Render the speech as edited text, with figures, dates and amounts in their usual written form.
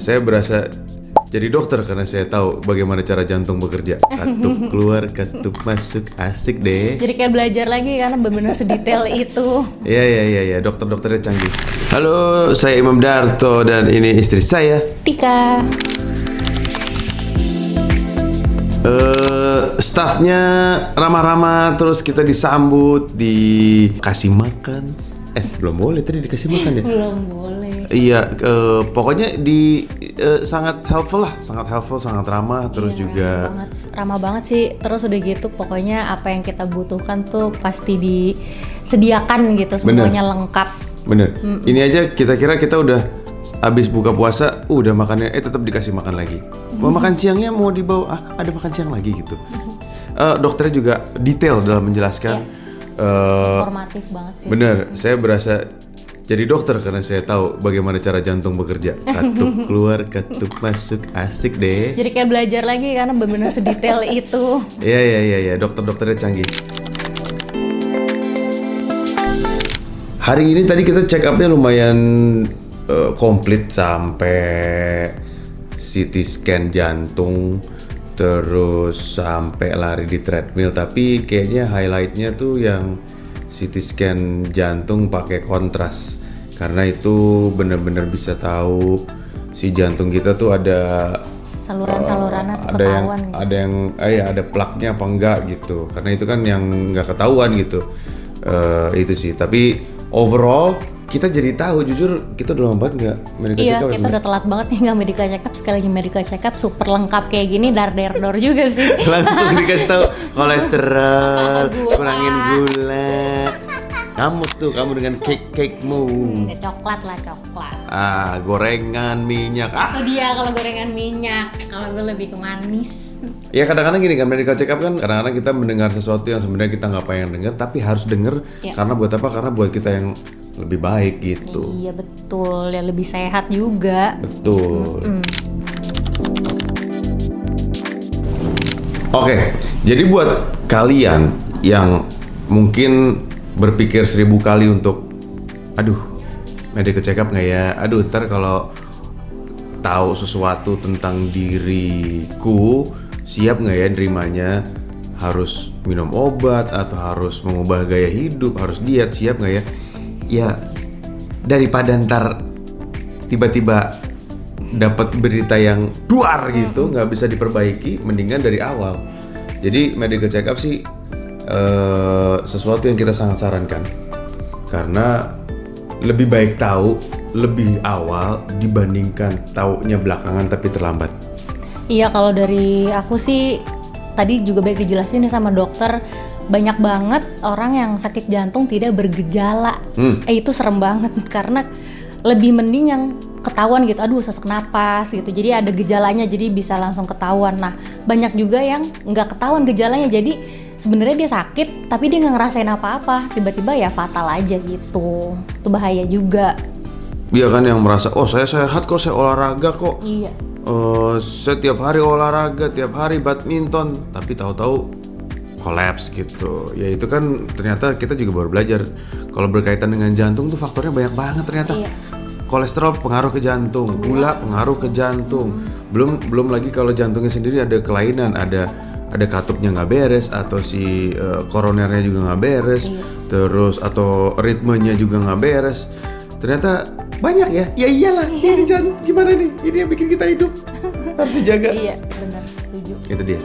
saya berasa jadi dokter karena saya tahu bagaimana cara jantung bekerja. Katup keluar, katup masuk, asik deh. Jadi kayak belajar lagi karena benar-benar sedetail itu. Iya, dokter-dokternya canggih. Halo, saya Imam Darto dan ini istri saya. Tika. Staffnya ramah-ramah, terus kita disambut, dikasih makan. Belum boleh tadi dikasih makan ya? Belum boleh. Iya, pokoknya sangat helpful lah, sangat ramah, terus juga ramah banget sih. Terus udah gitu, pokoknya apa yang kita butuhkan tuh pasti disediakan gitu, semuanya lengkap. Bener. Ini aja kita kira kita udah habis buka puasa, udah makannya, tetap dikasih makan lagi. Mau makan siangnya mau dibawa, ada makan siang lagi gitu. Dokternya juga detail dalam menjelaskan. Informatif banget sih. Bener, saya berasa jadi dokter karena saya tahu bagaimana cara jantung bekerja. Katup keluar, katup masuk, asik deh. Jadi kayak belajar lagi karena benar-benar sedetail itu. Iya, dokter-dokternya canggih. Hari ini tadi kita check up-nya lumayan komplit sampai CT scan jantung, terus sampai lari di treadmill. Tapi kayaknya highlight-nya tuh yang CT scan jantung pakai kontras, karena itu benar-benar bisa tahu si jantung kita tuh ada saluran-saluran atau ketahuan gitu. Ada plaknya apa enggak gitu, karena itu kan yang nggak ketahuan gitu. Itu sih, tapi overall kita jadi tahu. Jujur kita udah lama banget nggak medical check up. Iya, kita udah telat banget nih nggak medical check up. Sekali lagi medical check up super lengkap kayak gini, dar juga sih. Langsung dikasih tahu kolesterol, kurangin gula. Kamu dengan cake-mu. Coklat. Gorengan minyak. Itu dia kalau gorengan minyak. Kalau gue lebih ke manis. Ya kadang-kadang gini kan, medical check up kan kadang-kadang kita mendengar sesuatu yang sebenarnya kita nggak pengen dengar, tapi harus denger. Karena buat apa? Karena buat kita yang lebih baik gitu. Iya betul, yang lebih sehat juga. Betul. Oke, jadi buat kalian yang mungkin berpikir 1000 kali untuk medical check up nggak ya? Ntar kalau tahu sesuatu tentang diriku, siap nggak ya nerimanya? Harus minum obat atau harus mengubah gaya hidup, harus diet, siap nggak ya? Ya, daripada ntar tiba-tiba dapat berita yang duar gitu, nggak bisa diperbaiki, mendingan dari awal. Jadi medical check up sih sesuatu yang kita sangat sarankan, karena lebih baik tahu lebih awal dibandingkan taunya belakangan tapi terlambat. Iya, kalau dari aku sih tadi juga baik dijelasin sama dokter, banyak banget orang yang sakit jantung tidak bergejala. Itu serem banget karena lebih mending yang ketahuan gitu, sesak napas gitu, jadi ada gejalanya, jadi bisa langsung ketahuan. Nah, banyak juga yang nggak ketahuan gejalanya, jadi sebenarnya dia sakit tapi dia nggak ngerasain apa-apa, tiba-tiba ya fatal aja gitu. Itu bahaya juga. Iya kan, yang merasa saya sehat kok, saya olahraga kok. Iya. Saya tiap hari olahraga, tiap hari badminton, tapi tahu-tahu kolaps gitu. Ya itu kan ternyata kita juga baru belajar kalau berkaitan dengan jantung tuh faktornya banyak banget ternyata. Iya. Kolesterol pengaruh ke jantung, gula pengaruh ke jantung. Belum lagi kalau jantungnya sendiri ada kelainan, ada katupnya nggak beres, atau si koronernya juga nggak beres, terus atau ritmenya juga nggak beres. Ternyata banyak ya. Ya iyalah, ini gimana nih? Ini yang bikin kita hidup, harus dijaga. Iya, benar, setuju. Itu dia.